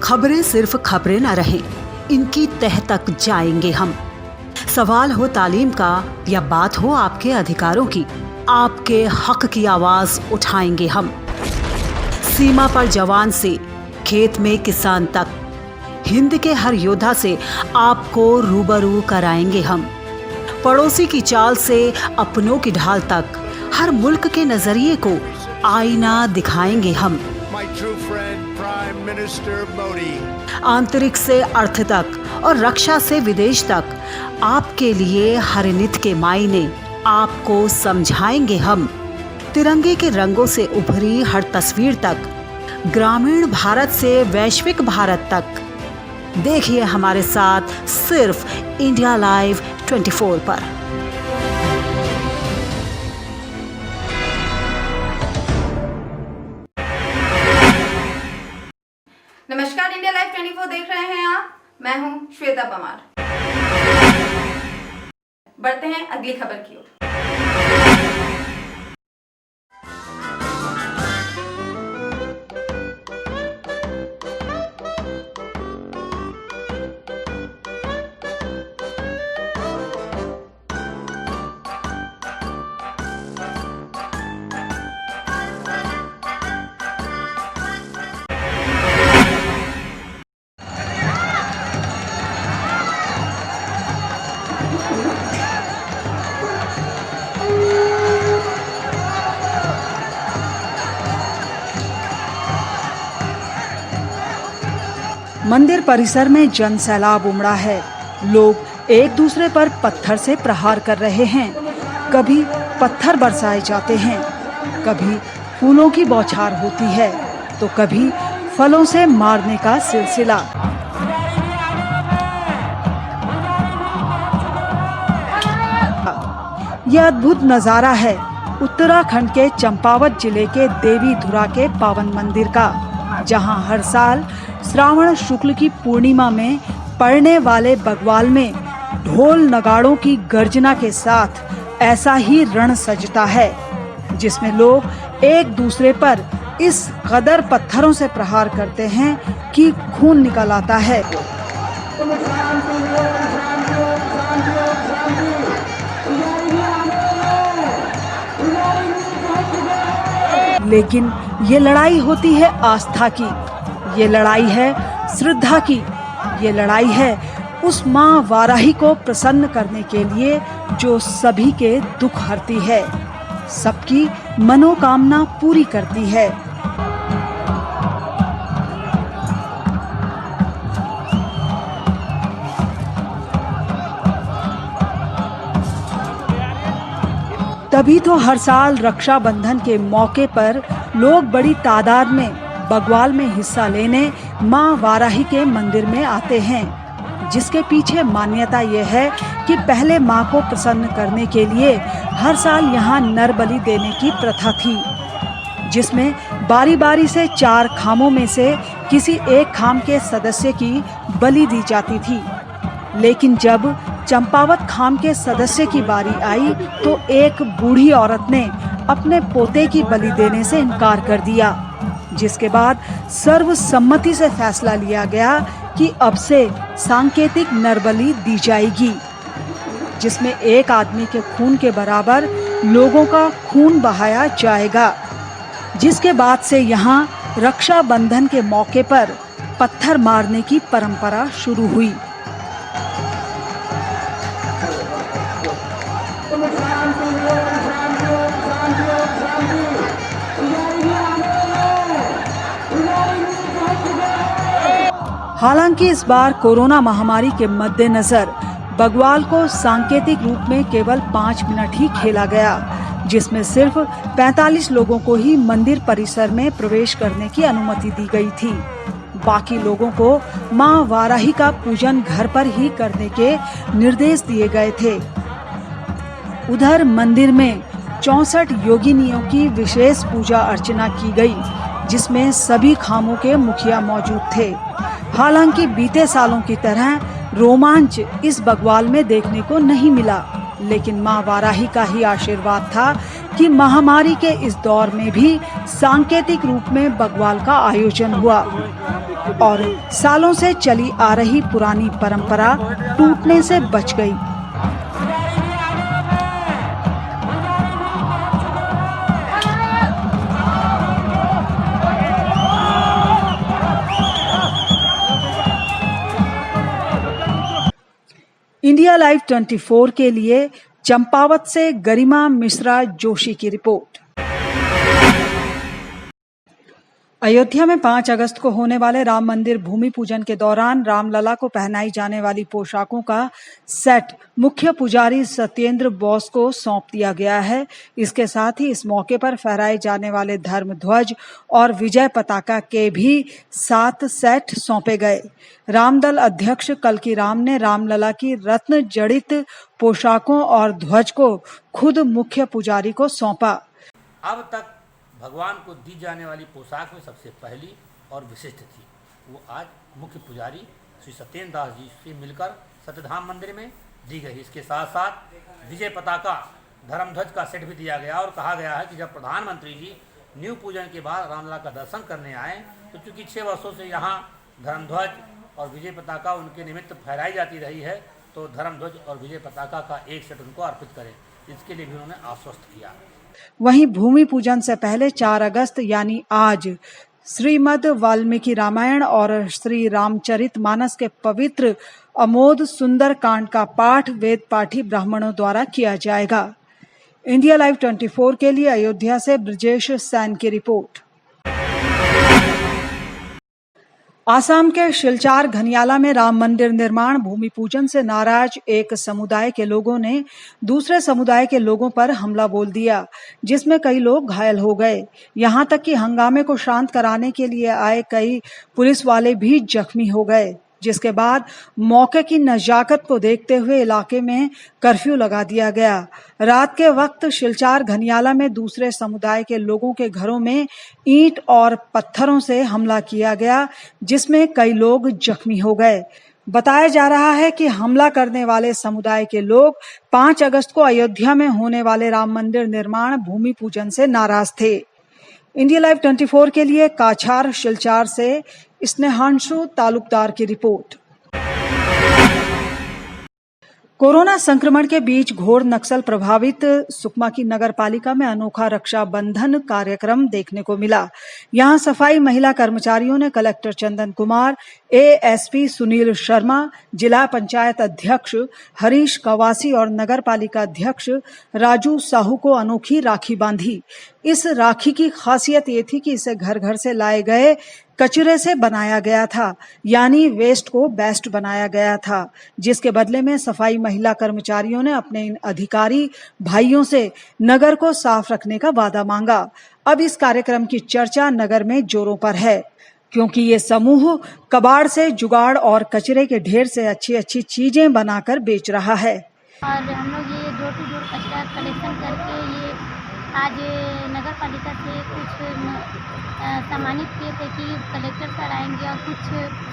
खबरें सिर्फ खबरें न रहें, इनकी तह तक जाएंगे हम। सवाल हो तालीम का या बात हो आपके अधिकारों की, आपके हक की आवाज उठाएंगे हम। सीमा पर जवान से खेत में किसान तक, हिंद के हर योद्धा से आपको रूबरू कराएंगे हम। पड़ोसी की चाल से अपनों की ढाल तक, हर मुल्क के नजरिए को आईना दिखाएंगे हम। My true friend, Prime Minister Modi. आंतरिक से अर्थ तक और रक्षा से विदेश तक, आपके लिए हर नित के मायने आपको समझाएंगे हम। तिरंगे के रंगों से उभरी हर तस्वीर तक, ग्रामीण भारत से वैश्विक भारत तक, देखिए हमारे साथ सिर्फ इंडिया लाइव 24 पर। नमस्कार, इंडिया लाइव 24 देख रहे हैं आप। मैं हूं श्वेता परमार। बढ़ते हैं अगली खबर की ओर। मंदिर परिसर में जन सैलाब उमड़ा है। लोग एक दूसरे पर पत्थर से प्रहार कर रहे हैं। कभी पत्थर बरसाए जाते हैं, कभी फूलों की बौछार होती है, तो कभी फलों से मारने का सिलसिला। यह अद्भुत नजारा है उत्तराखंड के चंपावत जिले के देवीधुरा के पावन मंदिर का, जहां हर साल श्रावण शुक्ल की पूर्णिमा में पड़ने वाले बग्वाल में ढोल नगाड़ों की गर्जना के साथ ऐसा ही रण सजता है, जिसमें लोग एक दूसरे पर इस कदर पत्थरों से प्रहार करते हैं कि खून निकल आता है। लेकिन ये लड़ाई होती है आस्था की, ये लड़ाई है श्रद्धा की, ये लड़ाई है उस माँ वाराही को प्रसन्न करने के लिए जो सभी के दुख हरती है, सबकी मनोकामना पूरी करती है। तभी तो हर साल रक्षाबंधन के मौके पर लोग बड़ी तादाद में बग्वाल में हिस्सा लेने मां वाराही के मंदिर में आते हैं, जिसके पीछे मान्यता यह है कि पहले मां को प्रसन्न करने के लिए हर साल यहां नर बलि देने की प्रथा थी, जिसमें बारी बारी से 4 खामों में से किसी एक खाम के सदस्य की बलि दी जाती थी। लेकिन जब चंपावत खाम के सदस्य की बारी आई तो एक बूढ़ी औरत ने अपने पोते की बलि देने से इनकार कर दिया, जिसके बाद सर्वसम्मति से फैसला लिया गया कि अब से सांकेतिक नरबलि दी जाएगी, जिसमें एक आदमी के खून के बराबर लोगों का खून बहाया जाएगा। जिसके बाद से यहाँ रक्षाबंधन के मौके पर पत्थर मारने की परंपरा शुरू हुई। हालांकि इस बार कोरोना महामारी के मद्देनजर बग्वाल को सांकेतिक रूप में केवल 5 मिनट ही खेला गया, जिसमें सिर्फ 45 लोगों को ही मंदिर परिसर में प्रवेश करने की अनुमति दी गई थी। बाकी लोगों को मां वाराही का पूजन घर पर ही करने के निर्देश दिए गए थे। उधर मंदिर में 64 योगिनियों की विशेष पूजा अर्चना की गई, जिसमें सभी खामों के मुखिया मौजूद थे। हालांकि बीते सालों की तरह रोमांच इस बग्वाल में देखने को नहीं मिला, लेकिन मां वाराही का ही आशीर्वाद था कि महामारी के इस दौर में भी सांकेतिक रूप में बग्वाल का आयोजन हुआ और सालों से चली आ रही पुरानी परंपरा टूटने से बच गई। इंडिया लाइव 24 के लिए चंपावत से गरिमा मिश्रा जोशी की रिपोर्ट। अयोध्या में 5 अगस्त को होने वाले राम मंदिर भूमि पूजन के दौरान रामलला को पहनाई जाने वाली पोशाकों का सेट मुख्य पुजारी सत्येंद्र बोस को सौंप दिया गया है। इसके साथ ही इस मौके पर फहराए जाने वाले धर्म ध्वज और विजय पताका के भी 7 सेट सौंपे गए। रामदल अध्यक्ष कल्की राम ने रामलला की रत्न जड़ित पोशाकों और ध्वज को खुद मुख्य पुजारी को सौंपा। अब तक भगवान को दी जाने वाली पोशाक में सबसे पहली और विशिष्ट थी, वो आज मुख्य पुजारी श्री सत्येंद्र दास जी से मिलकर सत्यधाम मंदिर में दी गई। इसके साथ साथ विजय पताका धर्मध्वज का सेट भी दिया गया और कहा गया है कि जब प्रधानमंत्री जी न्यू पूजन के बाद रामलला का दर्शन करने आए तो चूँकि 6 वर्षों से यहाँ धर्मध्वज और विजय पताका उनके निमित्त फहराई जाती रही है, तो धर्मध्वज और विजय पताका का एक सेट उनको अर्पित करें, इसके लिए भी उन्होंने आश्वस्त किया। वहीं भूमि पूजन से पहले 4 अगस्त यानी आज श्रीमद् वाल्मीकि रामायण और श्री रामचरितमानस के पवित्र अमोद सुंदर कांड का पाठ वेद पाठी ब्राह्मणों द्वारा किया जाएगा। इंडिया लाइव 24 के लिए अयोध्या से ब्रजेश सैन की रिपोर्ट। आसाम के शिलचार घनियाला में राम मंदिर निर्माण भूमि पूजन से नाराज एक समुदाय के लोगों ने दूसरे समुदाय के लोगों पर हमला बोल दिया, जिसमें कई लोग घायल हो गए। यहां तक कि हंगामे को शांत कराने के लिए आए कई पुलिस वाले भी जख्मी हो गए, जिसके बाद मौके की नजाकत को देखते हुए इलाके में कर्फ्यू लगा दिया गया। रात के वक्त शिलचार घनियाला में दूसरे समुदाय के लोगों के घरों में ईंट और पत्थरों से हमला किया गया, जिसमें कई लोग जख्मी हो गए। बताया जा रहा है कि हमला करने वाले समुदाय के लोग 5 अगस्त को अयोध्या में होने वाले राम मंदिर निर्माण भूमि पूजन से नाराज थे। इंडिया लाइव 24 के लिए काछार शिलचार से स्नेहांशु तालुकदार की रिपोर्ट। कोरोना संक्रमण के बीच घोर नक्सल प्रभावित सुकमा की नगर पालिका में अनोखा रक्षाबंधन कार्यक्रम देखने को मिला। यहां सफाई महिला कर्मचारियों ने कलेक्टर चंदन कुमार, एएसपी सुनील शर्मा, जिला पंचायत अध्यक्ष हरीश कवासी और नगर पालिका अध्यक्ष राजू साहू को अनोखी राखी बांधी। इस राखी की खासियत ये थी कि इसे घर घर से लाए गए कचरे से बनाया गया था, यानी वेस्ट को बेस्ट बनाया गया था, जिसके बदले में सफाई महिला कर्मचारियों ने अपने इन अधिकारी भाइयों से नगर को साफ रखने का वादा मांगा। अब इस कार्यक्रम की चर्चा नगर में जोरों पर है, क्योंकि ये समूह कबाड़ से जुगाड़ और कचरे के ढेर से अच्छी अच्छी चीजें बनाकर बेच रहा है। और हम लोग ये डोर टू डोर कचरा कलेक्शन करके ये आज नगर पालिका से कुछ सम्मानित किए थे कि कलेक्टर सर आएंगे और कुछ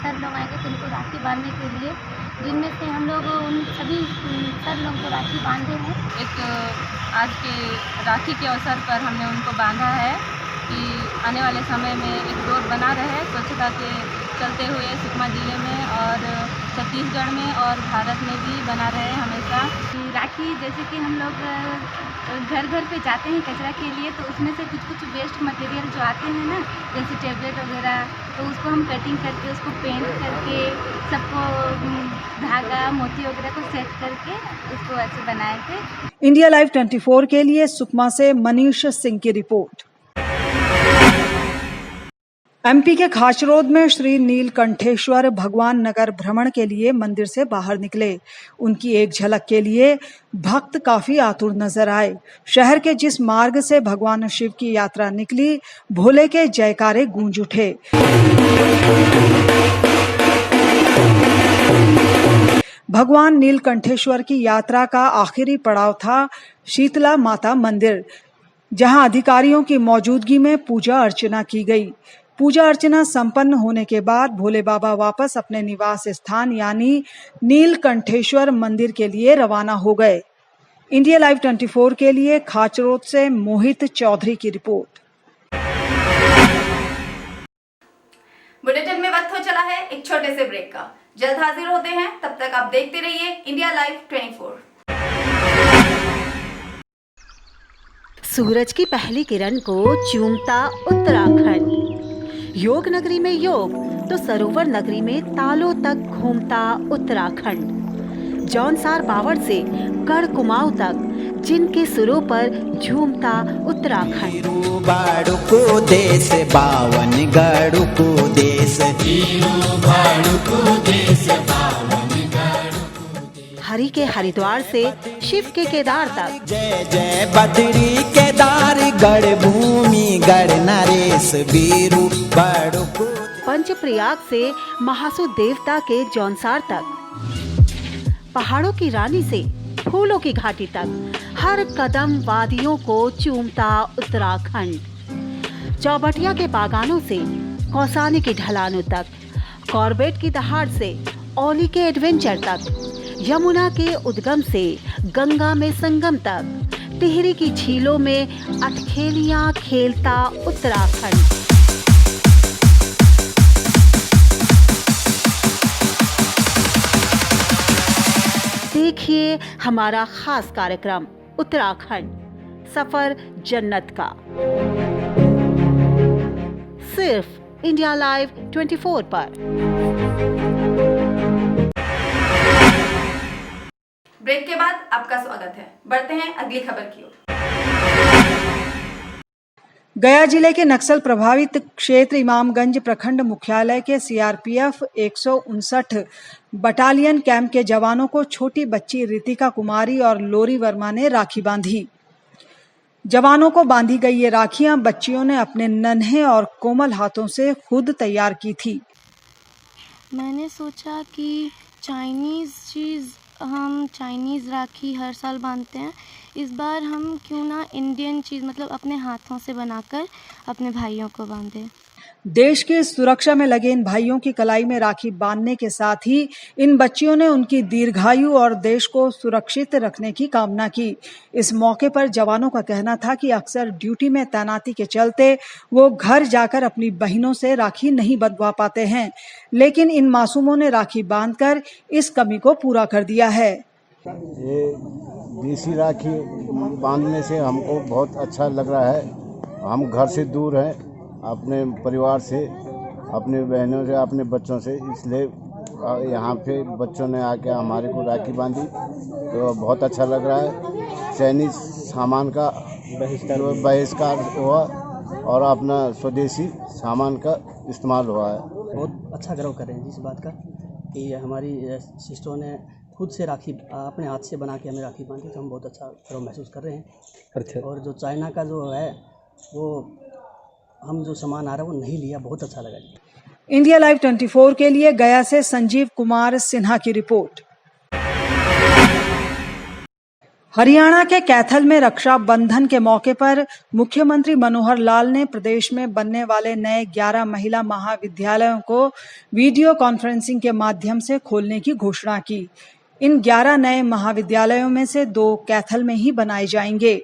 सर लोग आएंगे तो उनको राखी बांधने के लिए, जिनमें से हम लोग उन सभी सर लोगों को राखी बांधे हैं। एक आज के राखी के अवसर पर हमने उनको बांधा है कि आने वाले समय में एक डोर बना रहे स्वच्छता के चलते हुए सुकमा जिले में और छत्तीसगढ़ में और भारत में भी बना रहे हमेशा। राखी जैसे कि हम लोग घर घर पे जाते हैं कचरा के लिए, तो उसमें से कुछ कुछ वेस्ट मटेरियल जो आते हैं ना, जैसे टेबलेट वगैरह, तो उसको हम कटिंग करके उसको पेंट करके सबको धागा मोती वगैरह को सेट करके उसको ऐसे बनाए थे। इंडिया लाइव 24 के लिए सुकमा से मनीष सिंह की रिपोर्ट। एमपी के खाचरोद में श्री नीलकंठेश्वर भगवान नगर भ्रमण के लिए मंदिर से बाहर निकले। उनकी एक झलक के लिए भक्त काफी आतुर नजर आए। शहर के जिस मार्ग से भगवान शिव की यात्रा निकली, भोले के जयकारे गूंज उठे। भगवान नीलकंठेश्वर की यात्रा का आखिरी पड़ाव था शीतला माता मंदिर, जहां अधिकारियों की मौजूदगी में पूजा अर्चना की गई। पूजा अर्चना संपन्न होने के बाद भोले बाबा वापस अपने निवास स्थान यानी नीलकंठेश्वर मंदिर के लिए रवाना हो गए। इंडिया लाइव 24 के लिए खाचरोद से मोहित चौधरी की रिपोर्ट। बुलेटिन में वक्त हो चला है एक छोटे से ब्रेक का। जल्द हाजिर होते हैं, तब तक आप देखते रहिए इंडिया लाइव 24। सूरज की पहली किरण को चूमता उत्तराखंड। योग नगरी में योग तो सरोवर नगरी में तालों तक घूमता उत्तराखंड। जौनसार बावड़ से गढ़ कुमाऊं तक जिनके सुरों पर झूमता उत्तराखंड। को देश बावन गढ़ को देश, हरि के हरिद्वार से शिव के केदार तक। जय जय बद्री केदार गढ़ भूमि गढ़ नरेश बीरू बड़ को। पंचप्रयाग से महासु देवता के जौनसार तक, पहाड़ों की रानी से फूलों की घाटी तक, हर कदम वादियों को चूमता उत्तराखंड। चौबटिया के बागानों से कौसानी की ढलानों तक, कॉर्बेट की दहाड़ से औली के एडवेंचर तक, यमुना के उद्गम से गंगा में संगम तक, टिहरी की झीलों में अटखेलियां खेलता उत्तराखंड। देखिए हमारा खास कार्यक्रम उत्तराखंड सफर जन्नत का, सिर्फ इंडिया लाइव 24 पर। ब्रेक के बाद आपका स्वागत है। बढ़ते हैं अगली खबर की ओर। गया जिले के नक्सल प्रभावित क्षेत्र इमामगंज प्रखंड मुख्यालय के सीआरपीएफ 159 बटालियन कैंप के जवानों को छोटी बच्ची रितिका कुमारी और लोरी वर्मा ने राखी बांधी। जवानों को बांधी गई ये राखियां बच्चियों ने अपने नन्हे और कोमल हाथों से खुद तैयार की थी। मैंने सोचा कि हम चाइनीज़ राखी हर साल बांधते हैं, इस बार हम क्यों ना इंडियन चीज़ मतलब अपने हाथों से बनाकर अपने भाइयों को बांधें। देश की सुरक्षा में लगे इन भाइयों की कलाई में राखी बांधने के साथ ही इन बच्चियों ने उनकी दीर्घायु और देश को सुरक्षित रखने की कामना की। इस मौके पर जवानों का कहना था कि अक्सर ड्यूटी में तैनाती के चलते वो घर जाकर अपनी बहनों से राखी नहीं बंधवा पाते हैं, लेकिन इन मासूमों ने राखी बांधकर इस कमी को पूरा कर दिया है। ये देसी राखी बांधने से हमको बहुत अच्छा लग रहा है। हम घर से दूर हैं, अपने परिवार से, अपने बहनों से, अपने बच्चों से, इसलिए यहाँ पे बच्चों ने आके हमारे को राखी बांधी तो बहुत अच्छा लग रहा है। चाइनीज सामान का बहिष्कार हुआ और अपना स्वदेशी सामान का इस्तेमाल हुआ है। बहुत अच्छा गर्व कर रहे हैं जिस बात का कि हमारी सिस्टरों ने खुद से राखी अपने हाथ से बना के हमें राखी बांधी, तो हम बहुत अच्छा गर्व महसूस कर रहे हैं। अच्छा। और जो चाइना का जो है वो हम जो सामान आ रहा है वो नहीं लिया, बहुत अच्छा लगा। इंडिया लाइव 24 के लिए गया से संजीव कुमार सिन्हा की रिपोर्ट। हरियाणा के कैथल में रक्षाबंधन के मौके पर मुख्यमंत्री मनोहर लाल ने प्रदेश में बनने वाले नए 11 महिला महाविद्यालयों को वीडियो कॉन्फ्रेंसिंग के माध्यम से खोलने की घोषणा की। इन 11 नए महाविद्यालयों में से 2 कैथल में ही बनाए जाएंगे।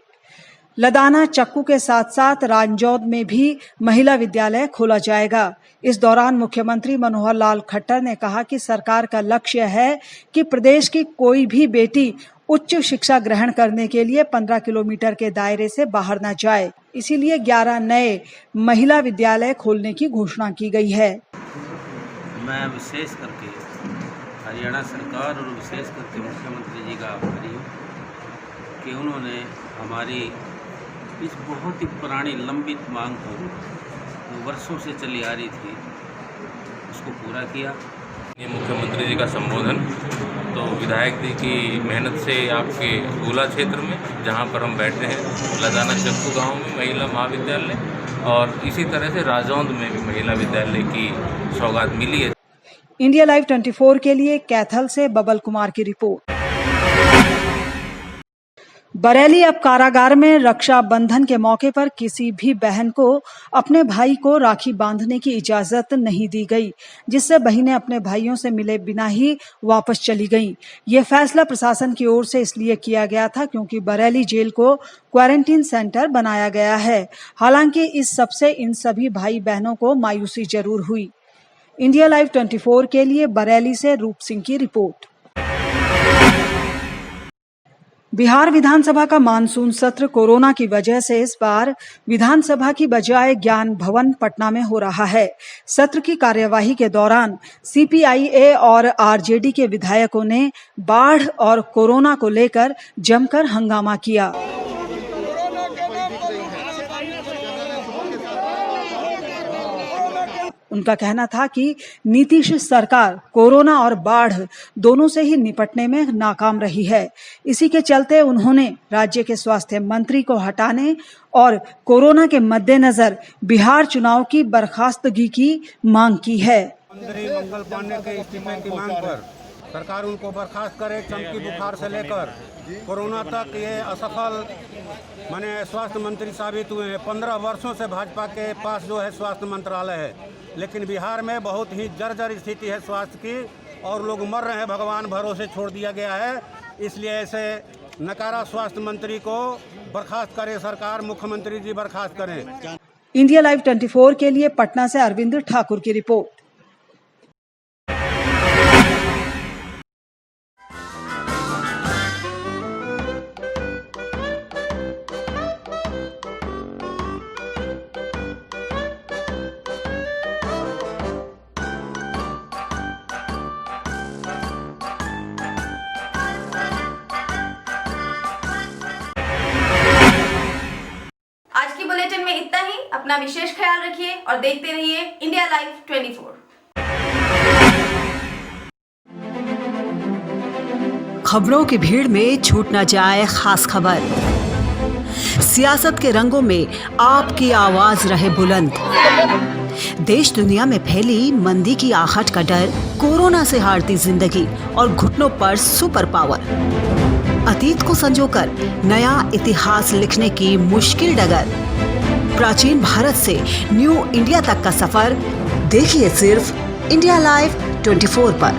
लदाना चक्कू के साथ साथ रांजौद में भी महिला विद्यालय खोला जाएगा। इस दौरान मुख्यमंत्री मनोहर लाल खट्टर ने कहा कि सरकार का लक्ष्य है कि प्रदेश की कोई भी बेटी उच्च शिक्षा ग्रहण करने के लिए 15 किलोमीटर के दायरे से बाहर न जाए, इसीलिए 11 नए महिला विद्यालय खोलने की घोषणा की गई है। मैं विशेष करके हरियाणा सरकार और विशेष करके मुख्यमंत्री जी का आभारी हूँ कि उन्होंने हमारी इस बहुत ही पुरानी लंबित मांग को जो वर्षों से चली आ रही थी उसको पूरा किया। ये मुख्यमंत्री जी का संबोधन तो विधायक जी की मेहनत से आपके गोला क्षेत्र में जहां पर हम बैठे हैं लदाना चक्कू गांव में महिला महाविद्यालय और इसी तरह से राजौंद में भी महिला विद्यालय की सौगात मिली है। इंडिया लाइव 24 के लिए कैथल से बबल कुमार की रिपोर्ट। बरेली अब कारागार में रक्षाबंधन के मौके पर किसी भी बहन को अपने भाई को राखी बांधने की इजाजत नहीं दी गई, जिससे बहनें अपने भाइयों से मिले बिना ही वापस चली गईं। यह फैसला प्रशासन की ओर से इसलिए किया गया था क्योंकि बरेली जेल को क्वारंटीन सेंटर बनाया गया है। हालांकि इस सबसे इन सभी भाई बहनों को मायूसी जरूर हुई। इंडिया लाइव 24 के लिए बरेली से रूप सिंह की रिपोर्ट। बिहार विधानसभा का मानसून सत्र कोरोना की वजह से इस बार विधानसभा की बजाय ज्ञान भवन पटना में हो रहा है। सत्र की कार्यवाही के दौरान सीपीआईए और आरजेडी के विधायकों ने बाढ़ और कोरोना को लेकर जमकर हंगामा किया। उनका कहना था कि नीतीश सरकार कोरोना और बाढ़ दोनों से ही निपटने में नाकाम रही है। इसी के चलते उन्होंने राज्य के स्वास्थ्य मंत्री को हटाने और कोरोना के मद्देनजर बिहार चुनाव की बर्खास्तगी की मांग की है। मंत्री मंगल पांडे के इस्तीफे की मांग पर सरकार उनको बर्खास्त करे। चमकी बुखार से लेकर कोरोना तक ये असफल माने स्वास्थ्य मंत्री साबित हुए हैं। 15 वर्षों से भाजपा के पास जो है स्वास्थ्य मंत्रालय है, लेकिन बिहार में बहुत ही जर्जर स्थिति है स्वास्थ्य की और लोग मर रहे हैं, भगवान भरोसे छोड़ दिया गया है। इसलिए ऐसे नकारा स्वास्थ्य मंत्री को बर्खास्त करे सरकार, मुख्यमंत्री जी बर्खास्त करें। इंडिया लाइव 24 के लिए पटना से अरविंद ठाकुर की रिपोर्ट। बुलेटिन में इतना ही। अपना विशेष ख्याल रखिए और देखते रहिए इंडिया लाइव 24। खबरों की भीड़ में छूट न जाए खास खबर। सियासत के रंगों में आपकी आवाज रहे बुलंद। देश दुनिया में फैली मंदी की आहट का डर, कोरोना से हारती जिंदगी और घुटनों पर सुपर पावर। अतीत को संजोकर नया इतिहास लिखने की मुश्किल डगर। प्राचीन भारत से न्यू इंडिया तक का सफर देखिए सिर्फ इंडिया लाइव 24 पर।